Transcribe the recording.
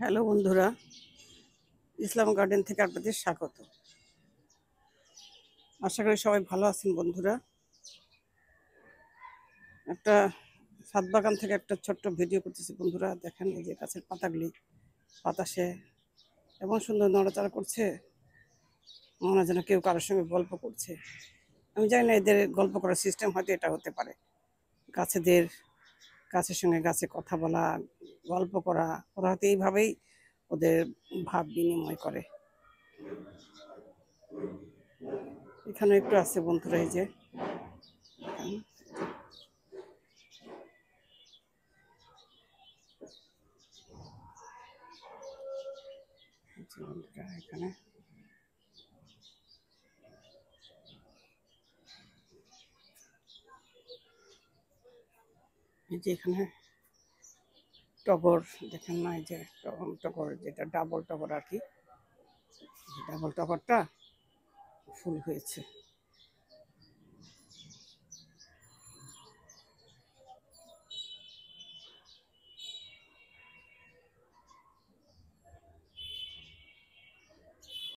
Hello বন্ধুরা, ইসলাম garden থেকে আপনাদের স্বাগত। আশা করি সবাই ভালো আছেন বন্ধুরা। একটা ছাদ বাগান থেকে একটা ছোট্ট ভিডিও করতেছি বন্ধুরা। দেখেন এই যে গাছের পাতাগুলি বাতাসে এমন সুন্দর নড়াচড়া করছে, মনে হয় যেন কেউ কারোর সঙ্গে গল্প করছে। আমি জানি না এদের গল্প করার সিস্টেম হয়তো এটা হতে পারে। গাছের সঙ্গে গাছে কথা বলা, গল্প করা, ওরা হয়তো এইভাবেই ওদের ভাব বিনিময় করে। এখানে একটু আছে বন্ধুরা, এই যে এখানে এই যে এখানে টগর দেখেন না, এই যে টগর যেটা ডাবল টগর আর কি, ডাবল টগরটা ফুল হয়েছে।